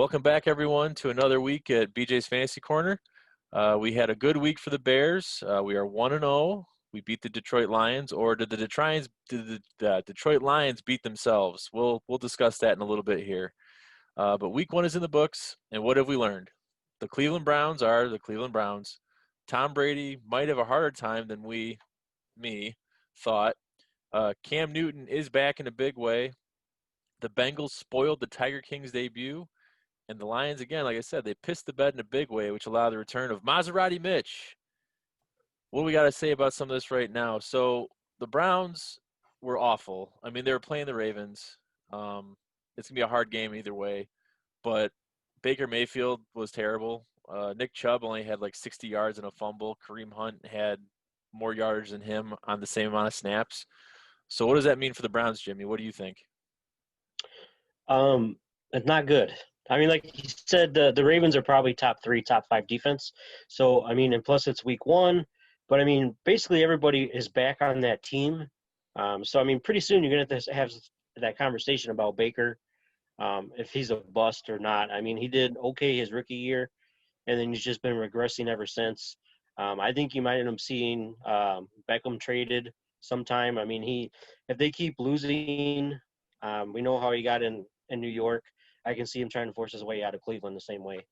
Welcome back, everyone, to another week at BJ's Fantasy Corner. We had a good week for the Bears. We are 1-0. We beat the Detroit Lions, or did the Detroit Lions beat themselves? We'll discuss that in a little bit here. But week one is in the books, and what have we learned? The Cleveland Browns are the Cleveland Browns. Tom Brady might have a harder time than me, thought. Cam Newton is back in a big way. The Bengals spoiled the Tiger Kings debut. And the Lions, again, like I said, they pissed the bed in a big way, which allowed the return of Maserati Mitch. What do we got to say about some of this right now? So the Browns were awful. I mean, they were playing the Ravens. It's going to be a hard game either way. But Baker Mayfield was terrible. Nick Chubb only had like 60 yards and a fumble. Kareem Hunt had more yards than him on the same amount of snaps. So what does that mean for the Browns, Jimmy? What do you think? It's not good. I mean, like you said, the Ravens are probably top 3, top 5 defense. So, I mean, and plus it's week one. But, I mean, basically everybody is back on that team. So, I mean, pretty soon you're going to have that conversation about Baker, if he's a bust or not. I mean, he did okay his rookie year, and then he's just been regressing ever since. I think you might end up seeing Beckham traded sometime. I mean, if they keep losing, we know how he got in New York. I can see him trying to force his way out of Cleveland the same way.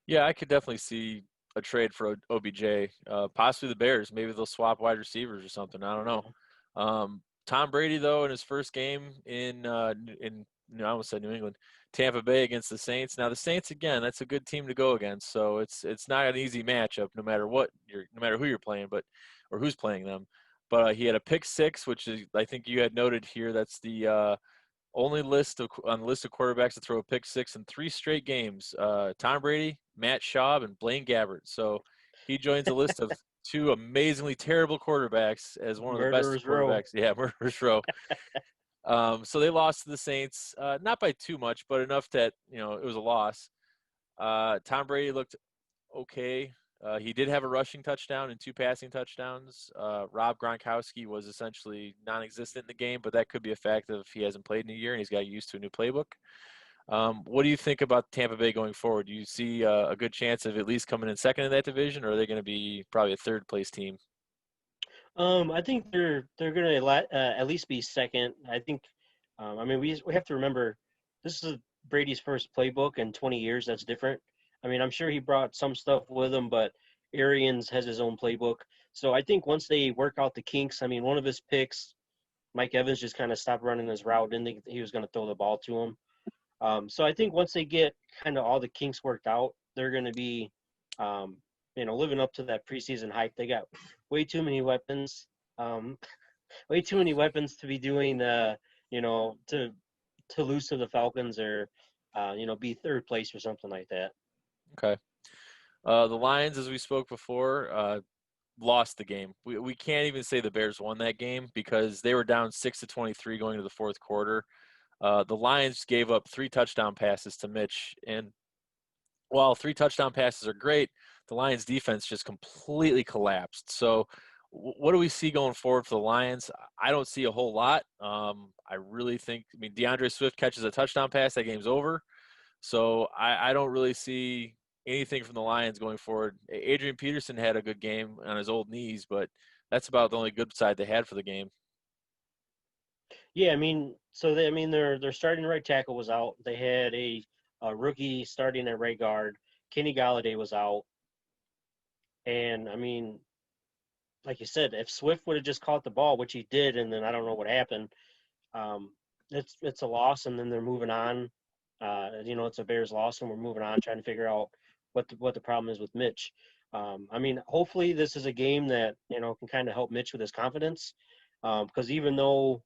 Yeah, I could definitely see a trade for OBJ, possibly the Bears. Maybe they'll swap wide receivers or something. I don't know. Tom Brady, though, in his first game I almost said New England, Tampa Bay against the Saints. Now the Saints, again, that's a good team to go against. So it's not an easy matchup, no matter who you're playing, or who's playing them. But he had a pick six, which is, I think you had noted here. That's the only on the list of quarterbacks to throw a pick six in 3 straight games. Tom Brady, Matt Schaub, and Blaine Gabbert. So he joins the list of 2 amazingly terrible quarterbacks as one of the best Murderers Row. quarterbacks. Yeah, Murderers Row. So they lost to the Saints, not by too much, but enough that it was a loss. Tom Brady looked okay. He did have a rushing touchdown and 2 passing touchdowns. Rob Gronkowski was essentially non-existent in the game, but that could be a fact of he hasn't played in a year and he's got used to a new playbook. What do you think about Tampa Bay going forward? Do you see a good chance of at least coming in second in that division, or are they going to be probably a third-place team? I think they're going to at least be second. I think. I mean, we have to remember this is Brady's first playbook in 20 years. That's different. I mean, I'm sure he brought some stuff with him, but Arians has his own playbook. So I think once they work out the kinks, I mean, one of his picks, Mike Evans just kind of stopped running his route. Didn't think he was going to throw the ball to him. So I think once they get kind of all the kinks worked out, they're going to be, living up to that preseason hype. They got way too many weapons, way too many weapons to be doing, to lose to the Falcons or, be third place or something like that. Okay. The Lions, as we spoke before, lost the game. We can't even say the Bears won that game because they were down 6-23 going to the fourth quarter. The Lions gave up 3 touchdown passes to Mitch, and while 3 touchdown passes are great, the Lions defense just completely collapsed. So what do we see going forward for the Lions? I don't see a whole lot. I really think, DeAndre Swift catches a touchdown pass, that game's over. So I don't really see anything from the Lions going forward. Adrian Peterson had a good game on his old knees, but that's about the only good side they had for the game. Yeah, their starting right tackle was out. They had a rookie starting at right guard. Kenny Galladay was out. And, like you said, if Swift would have just caught the ball, which he did, and then I don't know what happened, it's a loss, and then they're moving on. It's a Bears loss, and we're moving on, trying to figure out what the problem is with Mitch. Hopefully this is a game that, can kind of help Mitch with his confidence. Because even though,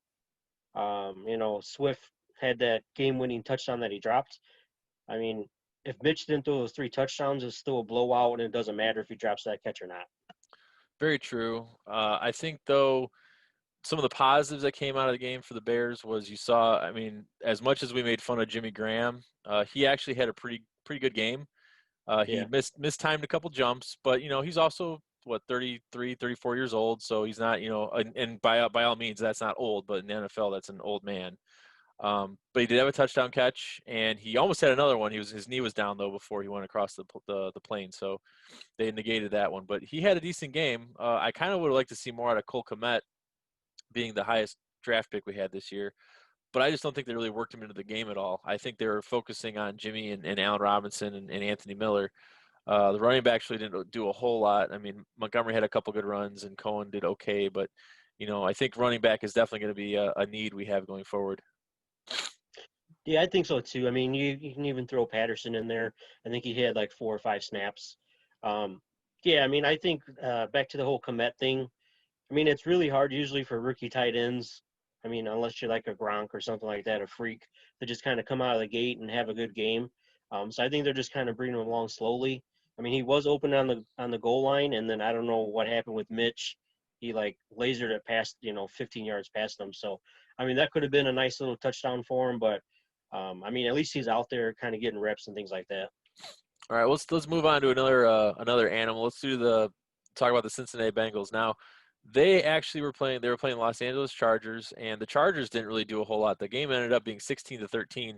Swift had that game-winning touchdown that he dropped, if Mitch didn't throw those 3 touchdowns, it's still a blowout, and it doesn't matter if he drops that catch or not. Very true. I think, though, some of the positives that came out of the game for the Bears was you saw, as much as we made fun of Jimmy Graham, he actually had a pretty good game. He mistimed a couple jumps, but, he's also, 33, 34 years old, so he's not, and by all means, that's not old, but in the NFL, that's an old man. But he did have a touchdown catch, and he almost had another one. His knee was down though before he went across the plane, so they negated that one. But he had a decent game. I kind of would have liked to see more out of Cole Kmet, being the highest draft pick we had this year. But I just don't think they really worked him into the game at all. I think they were focusing on Jimmy and Allen Robinson and Anthony Miller. The running backs really didn't do a whole lot. I mean, Montgomery had a couple good runs, and Cohen did okay. But, I think running back is definitely going to be a need we have going forward. Yeah, I think so too. I mean, you can even throw Patterson in there. I think he had like 4 or 5 snaps. Um, yeah, I mean, I think back to the whole Komet thing. I mean, it's really hard usually for rookie tight ends. I mean, unless you're like a Gronk or something like that, a freak, to just kind of come out of the gate and have a good game. So I think they're just kind of bringing him along slowly. I mean, he was open on the goal line, and then I don't know what happened with Mitch. He like lasered it past, 15 yards past them. So I mean, that could have been a nice little touchdown for him. But I mean, at least he's out there kind of getting reps and things like that. All right, let's move on to another animal. Let's talk about the Cincinnati Bengals now. They were playing Los Angeles Chargers, and the Chargers didn't really do a whole lot. The game ended up being 16-13,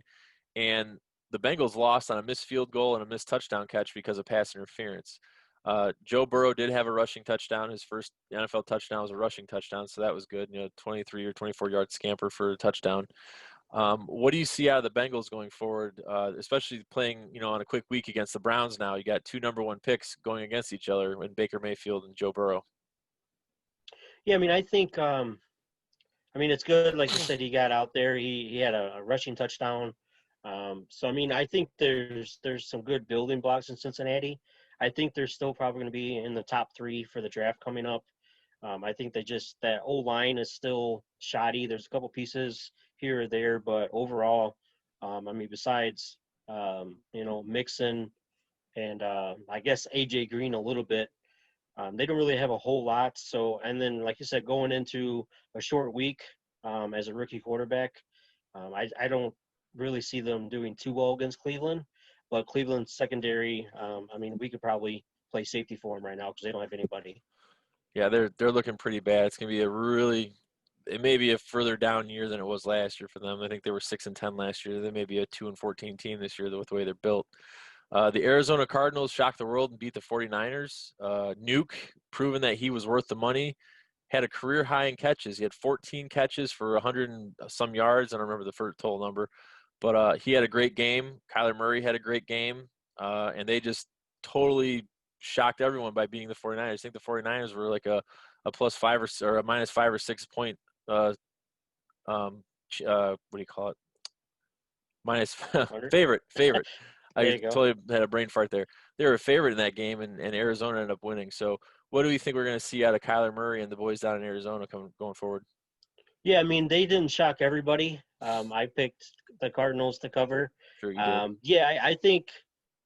and the Bengals lost on a missed field goal and a missed touchdown catch because of pass interference. Joe Burrow did have a rushing touchdown. His first NFL touchdown was a rushing touchdown, so that was good. 23 or 24-yard scamper for a touchdown. What do you see out of the Bengals going forward, especially playing, on a quick week against the Browns now? You got two number one picks going against each other in Baker Mayfield and Joe Burrow. Yeah, I mean, I think I mean, it's good. Like you said, he got out there. He had a rushing touchdown. So I mean, I think there's some good building blocks in Cincinnati. I think they're still probably going to be in the top 3 for the draft coming up. I think that O line is still shoddy. There's a couple pieces here or there, but overall, I mean, besides Mixon and I guess AJ Green a little bit, they don't really have a whole lot. So, and then, like you said, going into a short week as a rookie quarterback, I don't really see them doing too well against Cleveland. But Cleveland's secondary, I mean, we could probably play safety for them right now because they don't have anybody. Yeah, they're looking pretty bad. It's gonna be it may be a further down year than it was last year for them. I think they were 6-10 last year. They may be a 2-14 team this year with the way they're built. The Arizona Cardinals shocked the world and beat the 49ers. Nuke, proven that he was worth the money, had a career high in catches. He had 14 catches for 100 and some yards. I don't remember the first total number, but he had a great game. Kyler Murray had a great game, and they just totally shocked everyone by beating the 49ers. I think the 49ers were like a +5 or a -5 or 6 point uh, what do you call it? Minus Under? favorite. There I you go. totally had a brain fart there. They were a favorite in that game, and Arizona ended up winning. So, what do we think we're going to see out of Kyler Murray and the boys down in Arizona going forward? Yeah, I mean, they didn't shock everybody. I picked the Cardinals to cover. Sure, you did. Yeah, I think,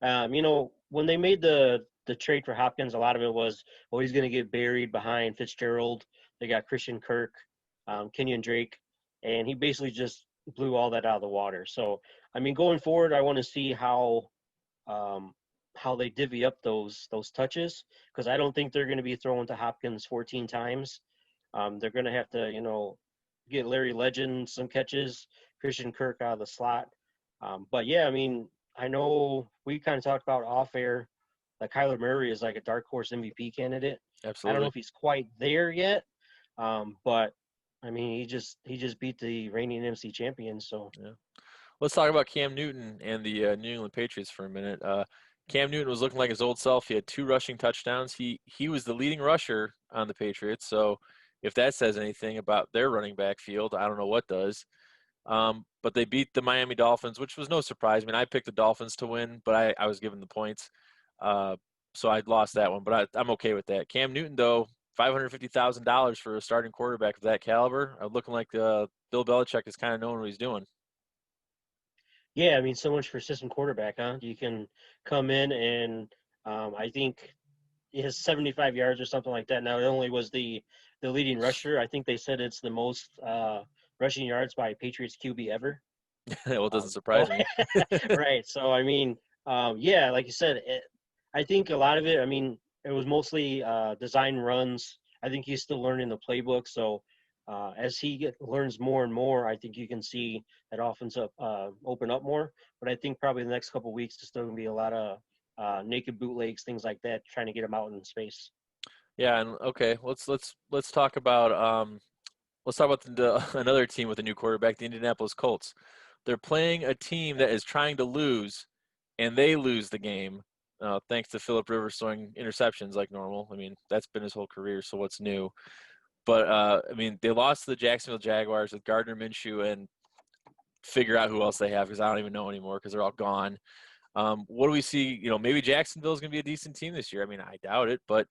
when they made the trade for Hopkins, a lot of it was, oh, he's going to get buried behind Fitzgerald. They got Christian Kirk, Kenyon Drake, and he basically just blew all that out of the water. So, I mean, going forward, I want to see um, how they divvy up those touches because I don't think they're going to be throwing to Hopkins 14 times. They're going to have to, get Larry Legend some catches, Christian Kirk out of the slot. But yeah, I mean, I know we kind of talked about off air that Kyler Murray is like a dark horse MVP candidate. I don't know Absolutely. if he's quite there yet, but I mean, he just beat the reigning MC champion. So Yeah. Let's talk about Cam Newton and the New England Patriots for a minute. Cam Newton was looking like his old self. He had 2 rushing touchdowns. He was the leading rusher on the Patriots. So, if that says anything about their running back field, I don't know what does. But they beat the Miami Dolphins, which was no surprise. I mean, I picked the Dolphins to win, but I was given the points. Uh, so I lost that one, but I'm okay with that. Cam Newton, though, $550,000 for a starting quarterback of that caliber, looking like Bill Belichick is kind of knowing what he's doing. yeah, I mean, so much for system quarterback, huh? You can come in and I think he has 75 yards or something like that. Now, it only was the leading rusher. I think they said it's the most rushing yards by a Patriots QB ever. Well, it doesn't So surprise me. right. So I mean, yeah, like you said, I think a lot of it. I mean, it was mostly design runs. I think he's still learning the playbook. So As he learns more and more, I think you can see that offense open up more. But I think probably the next couple of weeks there's still going to be a lot of naked bootlegs, things like that, trying to get him out in space. Yeah, and okay, let's talk about another team with a new quarterback, the Indianapolis Colts. They're playing a team that is trying to lose, and they lose the game, thanks to Philip Rivers throwing interceptions like normal. I mean, that's been his whole career, so what's new? But I mean, they lost to the Jacksonville Jaguars with Gardner Minshew, and figure out who else they have because I don't even know anymore because they're all gone. What do we see? Maybe Jacksonville is going to be a decent team this year. I mean, I doubt it, but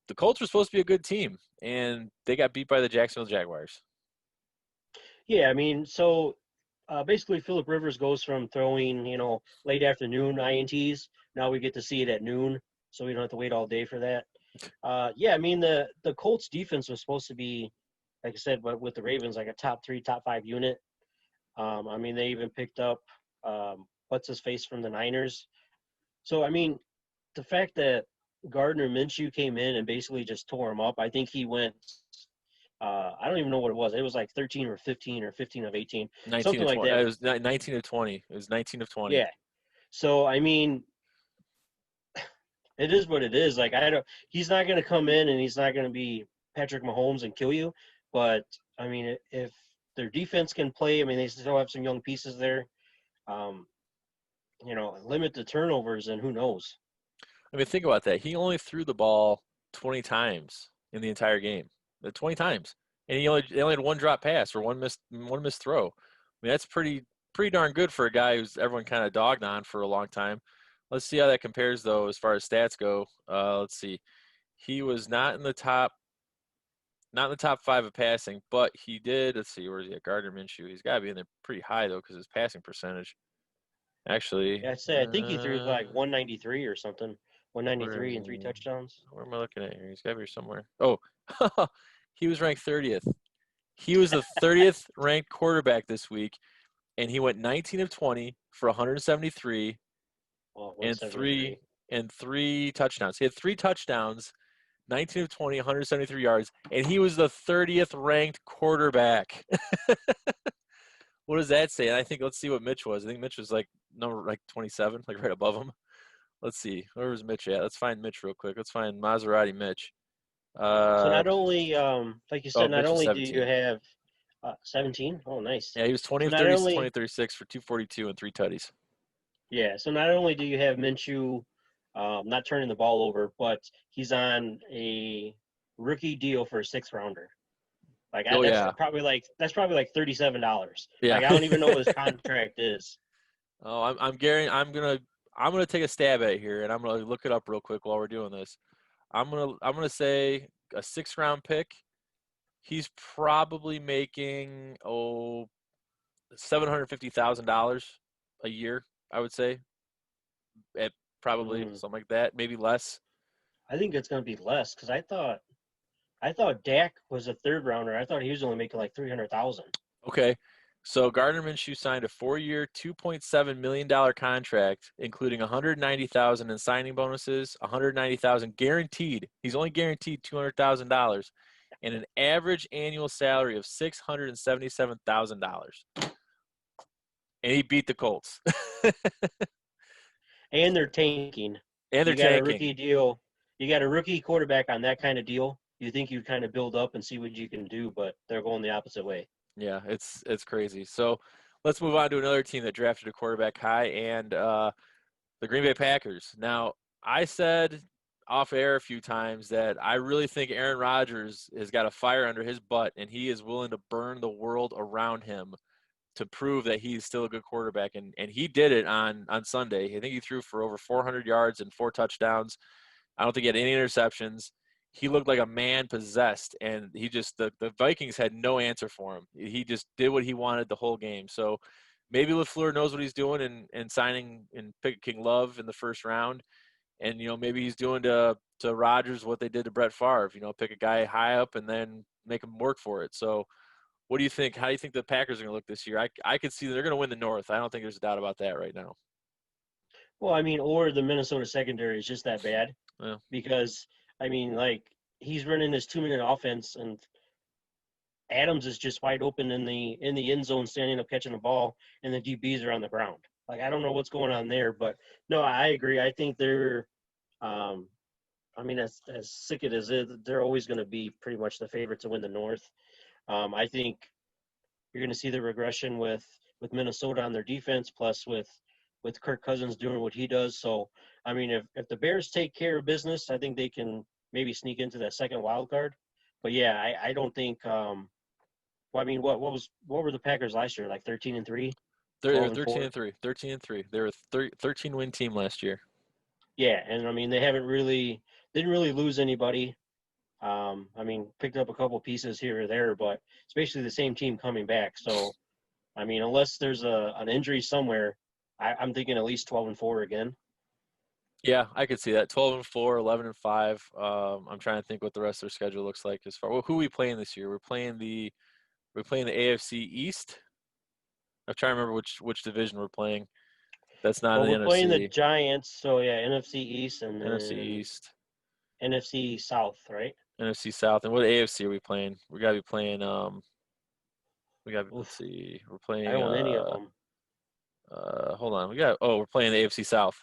the Colts were supposed to be a good team, and they got beat by the Jacksonville Jaguars. Yeah, I mean, so basically Philip Rivers goes from throwing, late afternoon INTs. Now we get to see it at noon, so we don't have to wait all day for that. Yeah, I mean the Colts defense was supposed to be, like I said, but with the Ravens, like a top three, top five unit. I mean, they even picked up what's his face from the Niners. So I mean, the fact that Gardner Minshew came in and basically just tore him up, I think he went. I don't even know what it was. It was like 13 or 15 or 15 of 18, 19 something to like 20. that. It was 19 to 20. It was 19 of 20. Yeah. So I mean, it is what it is. Like I don't. He's not going to come in and he's not going to be Patrick Mahomes and kill you. But I mean, if their defense can play, I mean, they still have some young pieces there. Um, limit the turnovers, and who knows? I mean, think about that. He only threw the ball 20 times in the entire game. 20 times, and they only had one drop pass or one missed throw. I mean, that's pretty darn good for a guy who's everyone kind of dogged on for a long time. Let's see how that compares though as far as stats go. Let's see. He was not in the top 5 of passing, but he did. Let's see, where's he at? Gardner Minshew. He's got to be in there pretty high though because his passing percentage. Actually, Yeah, I think he threw like 193 or something. where is 193 and three he? touchdowns. Where am I looking at here? He's got to be somewhere. Oh, he was ranked 30th. He was the 30th ranked quarterback this week, and he went 19 of 20 for 173 Well, and 173. three touchdowns. He had 3 touchdowns, 19 of 20, 173 yards, and he was the 30th ranked quarterback. What does that say? And I think let's see what Mitch was. I think Mitch was like number 27, like right above him. Let's see. Where was Mitch at? Let's find Mitch real quick. Let's find Maserati Mitch. So Uh not only, like you oh, said, not Mitch was only do you 17. have 17. Oh, nice. Yeah, he was 20 So of not 30, 20 only, of 36 for 242 and 3 tutties. yeah. So not only do you have Minshew, not turning the ball over, but he's on a rookie deal for a sixth rounder. Like Oh yeah, that's probably like $37. yeah. Like I don't even know what his contract is. Oh, I'm Gary. I'm gonna take a stab at it here, and I'm gonna look it up real quick while we're doing this. I'm gonna say a 6th round pick. He's probably making $750,000 a year. I would say at probably Mm, something like that, maybe less. I think it's going to be less because I thought Dak was a third rounder. I thought he was only making like 300,000. Okay. So Gardner Minshew signed a 4-year, $2.7 million contract, including 190,000 in signing bonuses, 190,000 guaranteed. He's only guaranteed $200,000, and an average annual salary of $677,000. And he beat the Colts. And they're tanking. And they're You got a tanking. rookie deal. You got a rookie quarterback on that kind of deal. You think you kind of build up and see what you can do, but they're going the opposite way. Yeah, it's crazy. So let's move on to another team that drafted a quarterback high, and the Green Bay Packers. Now, I said off air a few times that I really think Aaron Rodgers has got a fire under his butt, and he is willing to burn the world around him to prove that he's still a good quarterback. And he did it on Sunday. I think he threw for over 400 yards and 4 touchdowns. I don't think he had any interceptions. He looked like a man possessed, and the Vikings had no answer for him. He just did what he wanted the whole game. So maybe LaFleur knows what he's doing and signing and picking Love in the first round. And maybe he's doing to Rodgers what they did to Brett Favre. Pick a guy high up and then make him work for it. So what do you think? How do you think the Packers are going to look this year? I could see they're going to win the North. I don't think there's a doubt about that right now. Well, I mean, or the Minnesota secondary is just that bad Well, because I mean, like he's running this 2-minute offense, and Adams is just wide open in the end zone, standing up catching the ball, and the DBs are on the ground. Like I don't know what's going on there, but no, I agree. I think they're, um, I mean, as sick it is, they're always going to be pretty much the favorite to win the North. I think you're going to see the regression with Minnesota on their defense, plus with Kirk Cousins doing what he does. So, I mean, if the Bears take care of business, I think they can maybe sneak into that second wild card. But yeah, I don't think. Well, I mean, what were the Packers last year? Like 13-3, They're 12 and 13 4. and 3. 13 and 3. They were a 13 win team last year. Yeah, and I mean they haven't really didn't really lose anybody. I mean, picked up a couple pieces here or there, but it's basically the same team coming back. So, I mean, unless there's an injury somewhere, I'm thinking at least 12-4 again. Yeah, I could see that. 12 and 4, 11 and 5. I'm trying to think what the rest of their schedule looks like as far. Well, who are we playing this year? We're playing the AFC East. I'm trying to remember which division we're playing. That's not Well, in the we're playing the NFC. Giants, so yeah, NFC East and NFC then East, NFC South, right? NFC South, and what AFC are we playing? We gotta be playing. Let's Oof, see. We're I playing. don't want any of them. Hold on. We're playing the AFC South.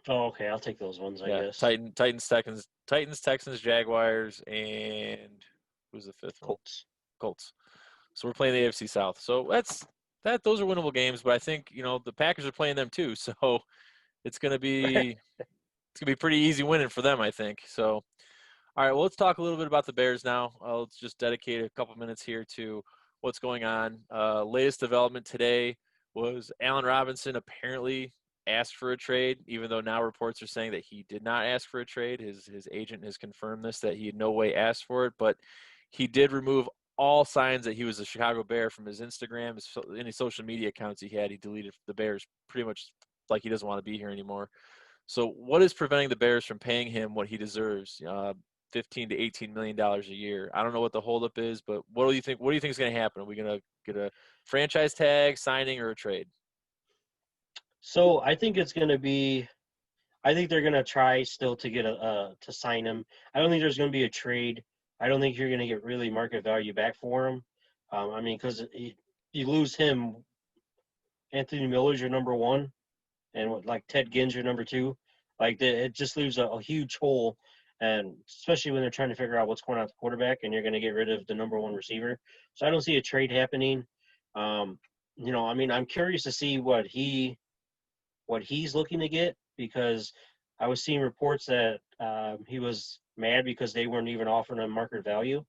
Oh, okay, I'll take those ones, I Yeah, guess. Titans, Texans, Jaguars, and who's the fifth one? Colts. Colts. So we're playing the AFC South. So those are winnable games, but I think, the Packers are playing them too. So it's gonna be it's gonna be pretty easy winning for them, I think. So all right, well, let's talk a little bit about the Bears now. Let's just dedicate a couple minutes here to what's going on. Latest development today was Allen Robinson apparently asked for a trade, even though now reports are saying that he did not ask for a trade. His agent has confirmed this, that he in no way asked for it, but he did remove all signs that he was a Chicago Bear from his Instagram, any social media accounts he had. He deleted the Bears pretty much like he doesn't want to be here anymore. So what is preventing the Bears from paying him what he deserves? 15 to 18 million dollars a year. I don't know what the holdup is, but what do you think? What do you think is going to happen? Are we going to get a franchise tag, signing, or a trade? So I think it's going to be. I think they're going to try still to get to sign him. I don't think there's going to be a trade. I don't think you're going to get really market value back for him. I mean, because you lose him, Anthony Miller's your number one, and like Ted Ginn's your number two. It just leaves a huge hole, and especially when they're trying to figure out what's going on at the quarterback, and you're going to get rid of the number one receiver. So I don't see a trade happening. Um, I mean, I'm curious to see what he's looking to get because I was seeing reports that he was mad because they weren't even offering him market value.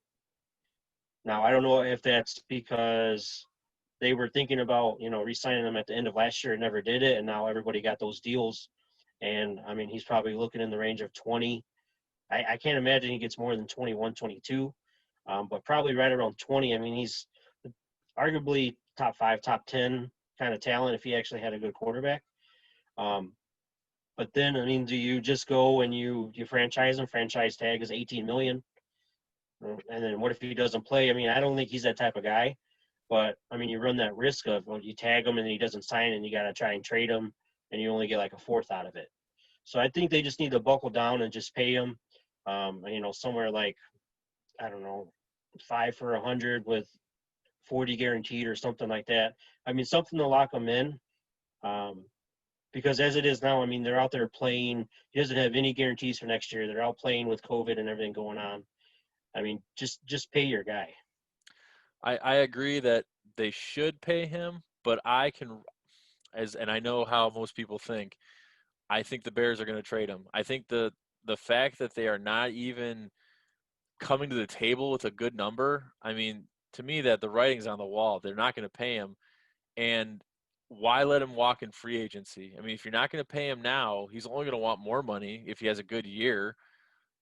Now I don't know if that's because they were thinking about re-signing him at the end of last year and never did it, and now everybody got those deals. And I mean, he's probably looking in the range of 20. I can't imagine he gets more than 21, 22, but probably right around 20. I mean, he's arguably top 5, top 10 kind of talent if he actually had a good quarterback. Um, but then, I mean, do you just go and you franchise him? Franchise tag is 18 million, and then what if he doesn't play? I mean, I don't think he's that type of guy. But I mean, you run that risk of you tag him and he doesn't sign, and you got to try and trade him, and you only get like a fourth out of it. So I think they just need to buckle down and just pay him. Somewhere like I don't know, 5 for 100 with 40 guaranteed or something like that. I mean, something to lock him in. Um, because as it is now, I mean, they're out there playing. He doesn't have any guarantees for next year. They're out playing with COVID and everything going on. I mean, just pay your guy. I agree that they should pay him, but and I know how most people think. I think the Bears are going to trade him. I think the fact that they are not even coming to the table with a good number. I mean, to me, that the writing's on the wall. They're not going to pay him. And why let him walk in free agency? I mean, if you're not going to pay him now, he's only going to want more money if he has a good year.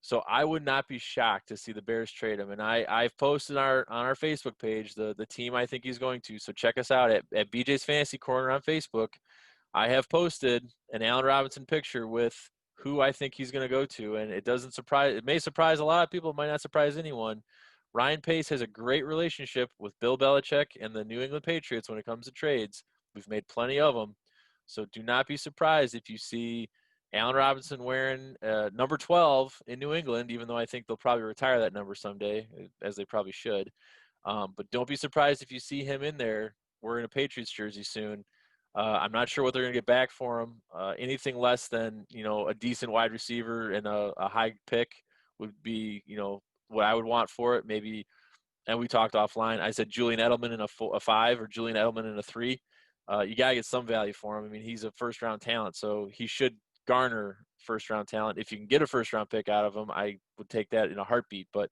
So I would not be shocked to see the Bears trade him. And I've posted on our Facebook page the team I think he's going to. So check us out at BJ's Fantasy Corner on Facebook. I have posted an Allen Robinson picture with who I think he's going to go to, and it may surprise a lot of people, it might not surprise anyone. Ryan Pace has a great relationship with Bill Belichick and the New England Patriots when it comes to trades. We've made plenty of them. So do not be surprised if you see Allen Robinson wearing number 12 in New England, even though I think they'll probably retire that number someday, as they probably should. But don't be surprised if you see him in there wearing a Patriots jersey soon. I'm not sure what they're going to get back for him. Anything less than a decent wide receiver and a high pick would be what I would want for it. Maybe, and we talked offline. I said Julian Edelman in a 5 or Julian Edelman in a 3. You gotta get some value for him. I mean, he's a first round talent, so he should garner first round talent. If you can get a first round pick out of him, I would take that in a heartbeat. But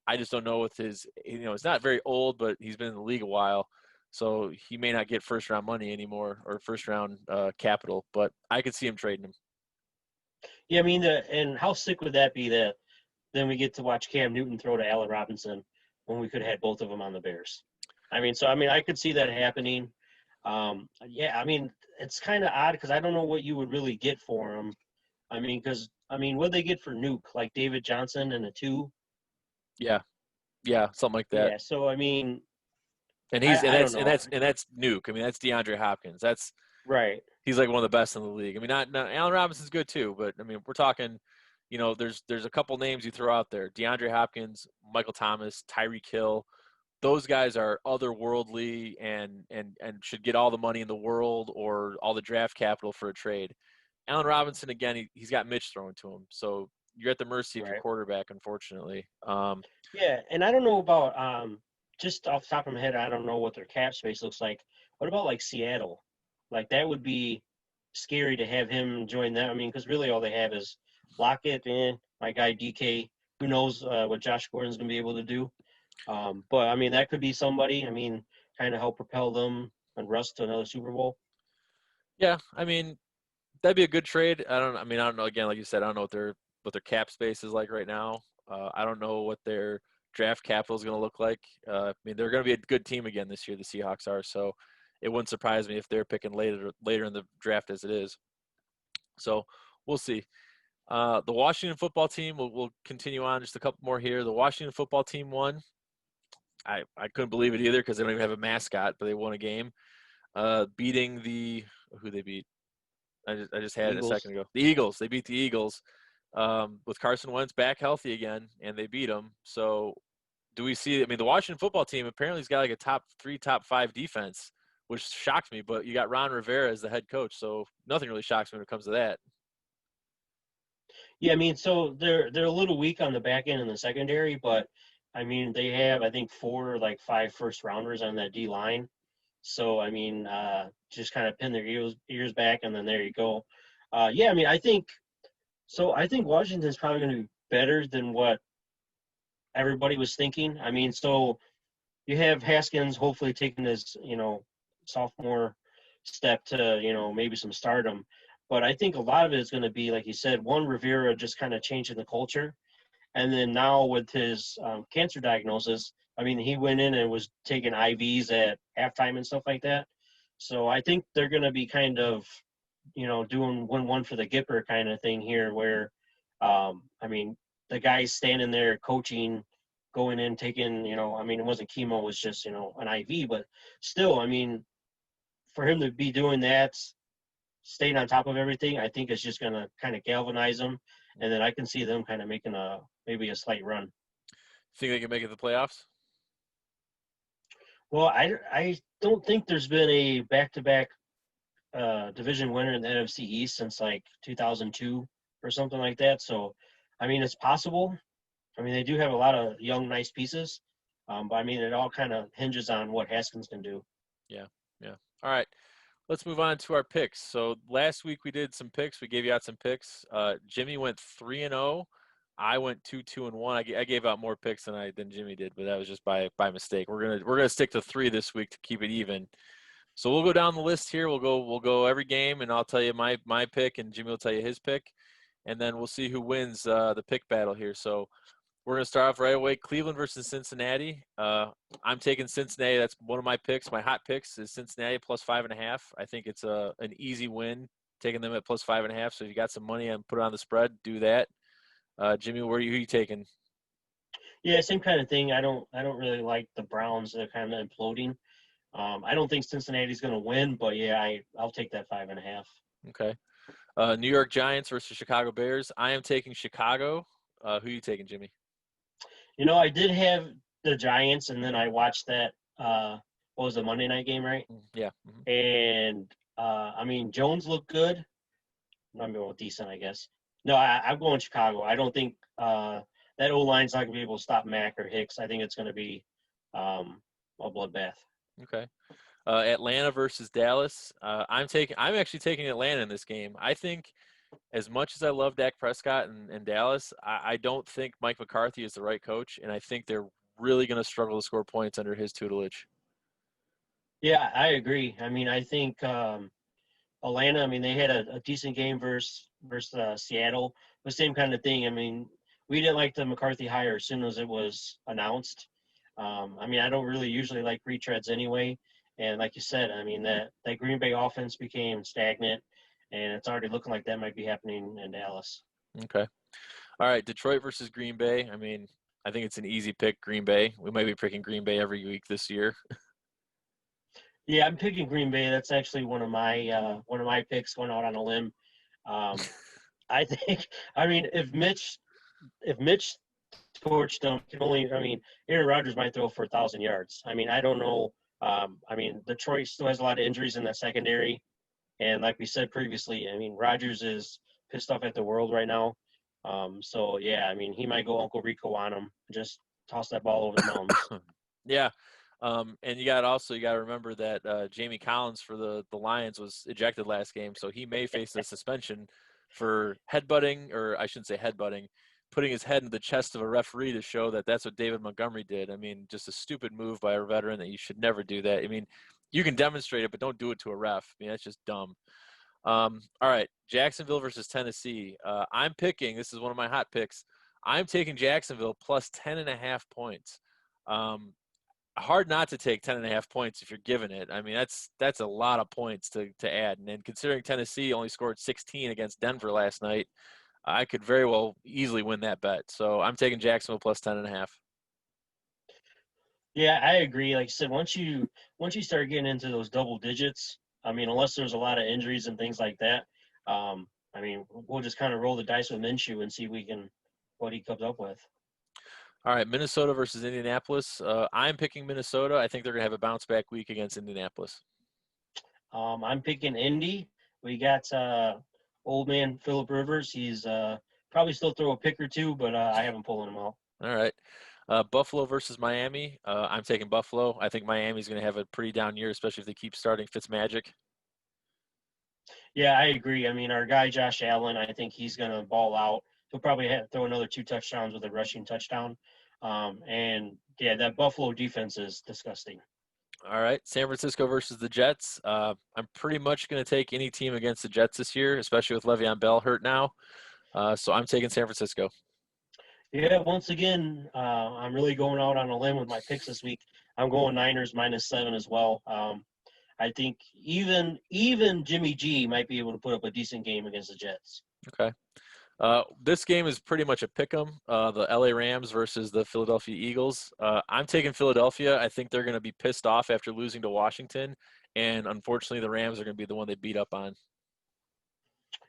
I just don't know with his, he's not very old, but he's been in the league a while. So he may not get first round money anymore or first round capital, but I could see him trading him. Yeah, I mean, and how sick would that be that then we get to watch Cam Newton throw to Allen Robinson when we could have had both of them on the Bears? I mean, so I mean, I could see that happening. Yeah, I mean, it's kind of odd because I don't know what you would really get for him. I mean, because I mean, what they get for Nuke, like David Johnson and a 2? Yeah, yeah, something like that. Yeah, so I mean, And I don't know. that's Nuke. I mean, that's DeAndre Hopkins. Right, He's like one of the best in the league. I mean, not Allen Robinson's good too, but I mean, we're talking, there's a couple names you throw out there: DeAndre Hopkins, Michael Thomas, Tyreek Hill. Those guys are otherworldly and should get all the money in the world or all the draft capital for a trade. Allen Robinson, again, he's got Mitch thrown to him, so you're at the mercy of your right. quarterback, unfortunately. Yeah, and I don't know about just off the top of my head, I don't know what their cap space looks like. What about like Seattle? Like that would be scary to have him join them. I mean, because really all they have is Lockett and my guy DK. Who knows what Josh Gordon's gonna be able to do? But I mean, that could be somebody. I mean, kind of help propel them and Russ to another Super Bowl. Yeah, I mean, that'd be a good trade. I don't know. Again, like you said, I don't know what their cap space is like right now. I don't know what their draft capital is going to look like. I mean, they're going to be a good team again this year. The Seahawks are, so it wouldn't surprise me if they're picking later in the draft as it is. So we'll see. The Washington football team. We'll continue on just a couple more here. The Washington football team won. I couldn't believe it either because they don't even have a mascot, but they won a game, beating the who they beat. I just had it a Eagles. second ago. The Eagles. They beat the Eagles with Carson Wentz back healthy again, and they beat them. So do we see? I mean, the Washington football team apparently has got like a top 3, top 5 defense, which shocked me. But you got Ron Rivera as the head coach, so nothing really shocks me when it comes to that. Yeah, I mean, so they're a little weak on the back end and the secondary, but I mean, they have I think 4 or like 5 first rounders on that D line. So I mean, just kind of pin their ears back, and then there you go. Yeah, I mean, I think so. I think Washington's probably going to be better than what everybody was thinking. I mean, so you have Haskins hopefully taking his sophomore step to maybe some stardom, but I think a lot of it is going to be like you said, one Rivera just kind of changing the culture, and then now with his cancer diagnosis, I mean, he went in and was taking IVs at halftime and stuff like that. So I think they're going to be kind of, doing one for the Gipper kind of thing here, where, I mean, the guy's standing there coaching, going in, taking, I mean, it wasn't chemo, it was just, an IV, but still, I mean, for him to be doing that, staying on top of everything, I think it's just going to kind of galvanize them. And then I can see them kind of making maybe a slight run. Think they can make it to the playoffs? Well, I don't think there's been a back-to-back division winner in the NFC East since like 2002 or something like that. So, I mean, it's possible. I mean, they do have a lot of young, nice pieces, but I mean, it all kind of hinges on what Haskins can do. Yeah, yeah. All right. Let's move on to our picks. So last week we did some picks. We gave you out some picks. Jimmy went 3-0. I went 2-2-1. I gave out more picks than Jimmy did, but that was just by mistake. We're gonna stick to 3 this week to keep it even. So we'll go down the list here. We'll go every game, and I'll tell you my pick, and Jimmy will tell you his pick, and then we'll see who wins the pick battle here. So we're going to start off right away. Cleveland versus Cincinnati. I'm taking Cincinnati. That's one of my picks. My hot picks is Cincinnati plus 5.5. I think it's an easy win, taking them at plus 5.5. So if you got some money and put it on the spread, do that. Jimmy, who are you taking? Yeah, same kind of thing. I don't really like the Browns. They're kind of imploding. I don't think Cincinnati's going to win, but yeah, I'll take that 5.5. Okay. New York Giants versus Chicago Bears. I am taking Chicago. Who are you taking, Jimmy? I did have the Giants, and then I watched that. What was the Monday night game, right? Yeah. Mm-hmm. And I mean, Jones looked good. I mean, well, decent, I guess. No, I'm going Chicago. I don't think that O line's not going to be able to stop Mack or Hicks. I think it's going to be a bloodbath. Okay. Atlanta versus Dallas. I'm actually taking Atlanta in this game. I think as much as I love Dak Prescott and Dallas, I don't think Mike McCarthy is the right coach, and I think they're really going to struggle to score points under his tutelage. Yeah, I agree. I mean, I think Atlanta. I mean, they had a decent game versus Seattle. The same kind of thing. I mean, we didn't like the McCarthy hire as soon as it was announced. I mean, I don't really usually like retreads anyway. And like you said, I mean that Green Bay offense became stagnant, and it's already looking like that might be happening in Dallas. Okay. All right. Detroit versus Green Bay. I mean, I think it's an easy pick, Green Bay. We might be picking Green Bay every week this year. Yeah, I'm picking Green Bay. That's actually one of my picks going out on a limb. Um, I think. I mean, if Mitch torched them, I mean, Aaron Rodgers might throw for 1,000 yards. I mean, I don't know. I mean, Detroit still has a lot of injuries in that secondary, and like we said previously, I mean, Rodgers is pissed off at the world right now. So yeah, I mean, he might go Uncle Rico on him, just toss that ball over the mountains. Yeah. And you got to remember that Jamie Collins for the Lions was ejected last game, so he may face a suspension for headbutting, or I shouldn't say headbutting, putting his head in the chest of a referee to show that that's what David Montgomery did. I mean, just a stupid move by a veteran that you should never do that. I mean, you can demonstrate it, but don't do it to a ref. I mean, that's just dumb. All right, Jacksonville versus Tennessee. I'm picking. This is one of my hot picks. I'm taking Jacksonville plus 10.5 points. Hard not to take 10.5 points if you're given it. I mean, that's a lot of points to add. And then considering Tennessee only scored 16 against Denver last night, I could very well easily win that bet. So I'm taking Jacksonville plus 10.5. Yeah, I agree. Like I said, once you start getting into those double digits, I mean, unless there's a lot of injuries and things like that, I mean, we'll just kind of roll the dice with Minshew and see what he comes up with. All right, Minnesota versus Indianapolis. I'm picking Minnesota. I think they're going to have a bounce back week against Indianapolis. I'm picking Indy. We got old man Philip Rivers. He's probably still throw a pick or two, but I haven't pulled him out. All right. Buffalo versus Miami. I'm taking Buffalo. I think Miami's going to have a pretty down year, especially if they keep starting Fitzmagic. Yeah, I agree. I mean, our guy Josh Allen, I think he's going to ball out. He'll probably throw another 2 touchdowns with a rushing touchdown. And yeah, that Buffalo defense is disgusting. All right, San Francisco versus the Jets. I'm pretty much going to take any team against the Jets this year, especially with Le'Veon Bell hurt now. So I'm taking San Francisco. Yeah, once again, I'm really going out on a limb with my picks this week. I'm going Niners -7 as well. I think even Jimmy G might be able to put up a decent game against the Jets. Okay. This game is pretty much a pick 'em. The LA Rams versus the Philadelphia Eagles. I'm taking Philadelphia. I think they're going to be pissed off after losing to Washington, and unfortunately, the Rams are going to be the one they beat up on.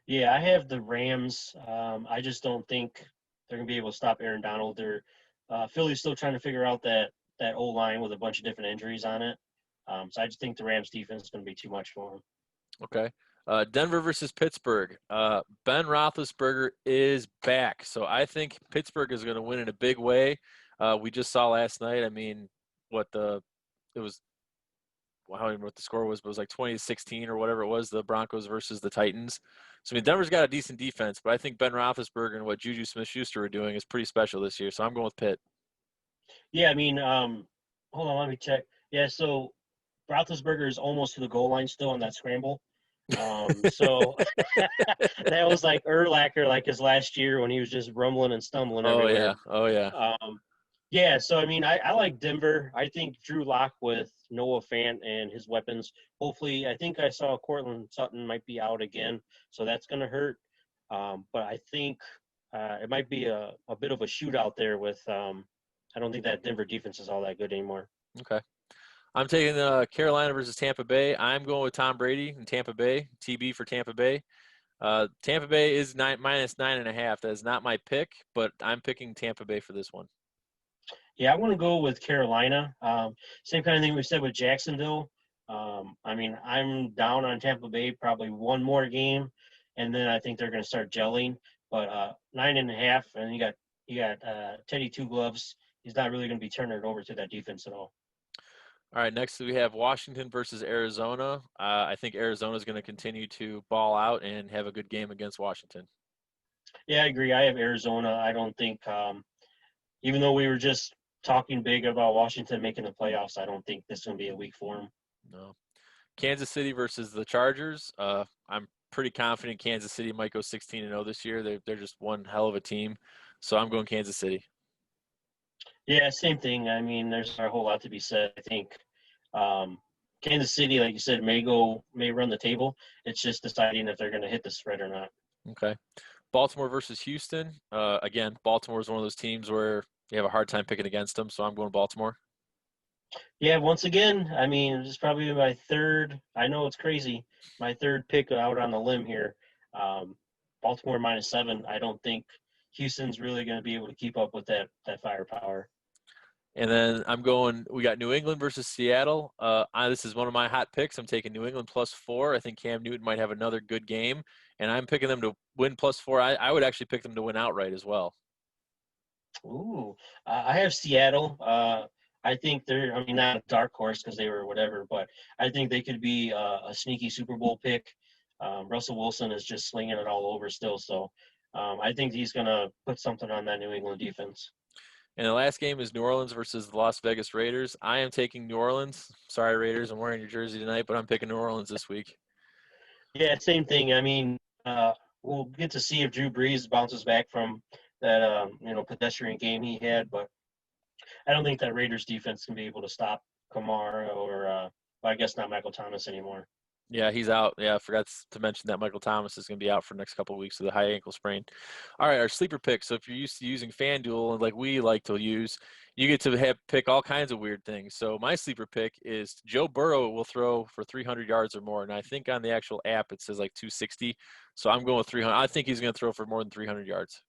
Yeah, I have the Rams. I just don't think they're gonna be able to stop Aaron Donald. Philly's still trying to figure out that O line with a bunch of different injuries on it. So I just think the Rams defense is gonna be too much for them. Okay. Denver versus Pittsburgh. Ben Roethlisberger is back, so I think Pittsburgh is going to win in a big way. We just saw last night. I mean, what the it was. Well, I don't even know what the score was, but it was like 20-16 or whatever it was. The Broncos versus the Titans. So I mean, Denver's got a decent defense, but I think Ben Roethlisberger and what Juju Smith-Schuster are doing is pretty special this year. So I'm going with Pitt. Yeah, I mean, hold on, let me check. Yeah, so Roethlisberger is almost to the goal line still on that scramble. So that was like Urlacher, like his last year when he was just rumbling and stumbling Oh everywhere. yeah, oh yeah. Yeah, so I mean, I like Denver. I think Drew Lock with Noah Fant and his weapons. Hopefully, I think I saw Cortland Sutton might be out again, so that's going to hurt. But I think it might be a bit of a shootout there with. I don't think that Denver defense is all that good anymore. Okay. I'm taking Carolina versus Tampa Bay. I'm going with Tom Brady in Tampa Bay. TB for Tampa Bay. Tampa Bay is minus 9.5. That is not my pick, but I'm picking Tampa Bay for this one. Yeah, I want to go with Carolina. Same kind of thing we said with Jacksonville. I mean, I'm down on Tampa Bay probably one more game, and then I think they're going to start gelling. But 9.5, and you got Teddy Two Gloves. He's not really going to be turning it over to that defense at all. All right, next we have Washington versus Arizona. I think Arizona is going to continue to ball out and have a good game against Washington. Yeah, I agree. I have Arizona. I don't think, even though we were just talking big about Washington making the playoffs, I don't think this is going to be a week for them. No. Kansas City versus the Chargers. I'm pretty confident Kansas City might go 16-0 this year. They're just one hell of a team, so I'm going Kansas City. Yeah, same thing. I mean, there's not a whole lot to be said. I think um, Kansas City, like you said, may run the table. It's just deciding if they're going to hit the spread or not. Okay. Baltimore versus Houston. Again, Baltimore is one of those teams where you have a hard time picking against them, so I'm going Baltimore. Yeah, once again, I mean, this is probably my third. I know it's crazy. My third pick out on the limb here. Um, Baltimore -7. I don't think Houston's really going to be able to keep up with that firepower. And then we got New England versus Seattle. This is one of my hot picks. I'm taking New England +4. I think Cam Newton might have another good game, and I'm picking them to win +4. I would actually pick them to win outright as well. Ooh, I have Seattle. I think they're, I mean, not a dark horse because they were whatever, but I think they could be a sneaky Super Bowl pick. Russell Wilson is just slinging it all over still, so I think he's going to put something on that New England defense. And the last game is New Orleans versus the Las Vegas Raiders. I am taking New Orleans. Sorry, Raiders. I'm wearing your jersey tonight, but I'm picking New Orleans this week. Yeah, same thing. I mean, we'll get to see if Drew Brees bounces back from that, pedestrian game he had, but I don't think that Raiders defense can be able to stop Kamara or, well, I guess not Michael Thomas anymore. Yeah, he's out. Yeah, I forgot to mention that Michael Thomas is going to be out for the next couple of weeks with a high ankle sprain. All right, our sleeper pick. So if you're used to using FanDuel, like we like to use, you get to pick all kinds of weird things. So my sleeper pick is Joe Burrow will throw for 300 yards or more, and I think on the actual app it says like 260. So I'm going with 300. I think he's going to throw for more than 300 yards.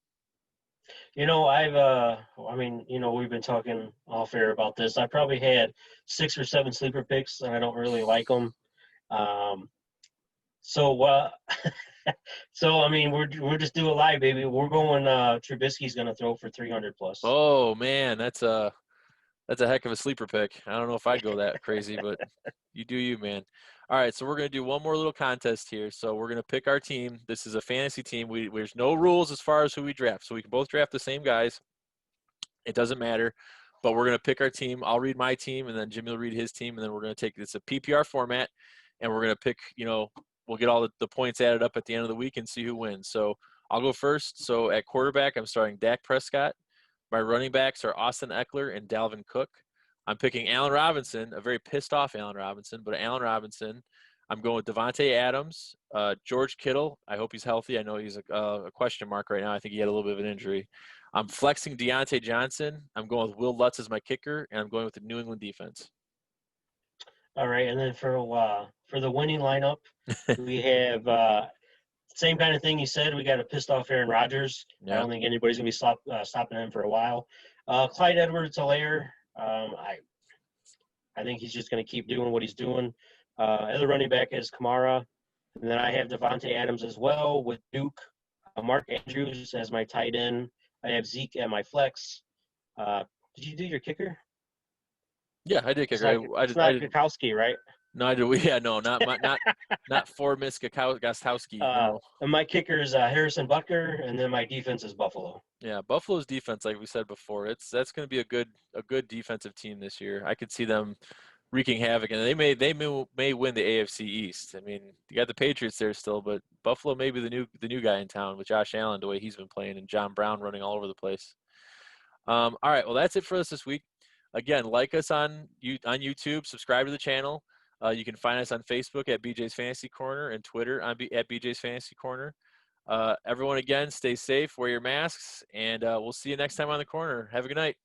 I mean, we've been talking off air about this. I probably had 6 or 7 sleeper picks, and I don't really like them. Um, so, so I mean, we're just doing live, baby. We're going. Trubisky's going to throw for 300 plus. Oh man, that's a heck of a sleeper pick. I don't know if I'd go that crazy, but you do you, man. All right, so we're going to do one more little contest here. So we're going to pick our team. This is a fantasy team. There's no rules as far as who we draft. So we can both draft the same guys. It doesn't matter. But we're going to pick our team. I'll read my team, and then Jimmy will read his team, and then we're going to take it's a PPR format, and we're going to pick, we'll get all the points added up at the end of the week and see who wins. So I'll go first. So at quarterback, I'm starting Dak Prescott. My running backs are Austin Eckler and Dalvin Cook. I'm picking Allen Robinson, a very pissed off Allen Robinson, but Allen Robinson. I'm going with Devontae Adams, George Kittle. I hope he's healthy. I know he's a question mark right now. I think he had a little bit of an injury. I'm flexing Deontay Johnson. I'm going with Will Lutz as my kicker, and I'm going with the New England defense. All right, and then for the winning lineup, we have same kind of thing you said. We got a pissed off Aaron Rodgers. I Yeah. don't think anybody's gonna be stopping him for a while. Clyde Edwards-Helaire. I think he's just gonna keep doing what he's doing. Other running back is Kamara, and then I have Devontae Adams as well with Duke. Mark Andrews as my tight end. I have Zeke at my flex. Did you do your kicker? Yeah, I did It's kicker. not I it's did. I not did. Gakowski, right? No, I did. Yeah, no, not for Miss Gostowski. No. And my kicker is Harrison Butker, and then my defense is Buffalo. Yeah, Buffalo's defense, like we said before, that's going to be a good defensive team this year. I could see them wreaking havoc, and they may win the AFC East. I mean, you got the Patriots there still, but Buffalo may be the new guy in town with Josh Allen the way he's been playing and John Brown running all over the place. All right, well that's it for us this week. Again, like us on YouTube, subscribe to the channel. You can find us on Facebook at BJ's Fantasy Corner and Twitter at BJ's Fantasy Corner. Everyone, again, stay safe, wear your masks, and we'll see you next time on the corner. Have a good night.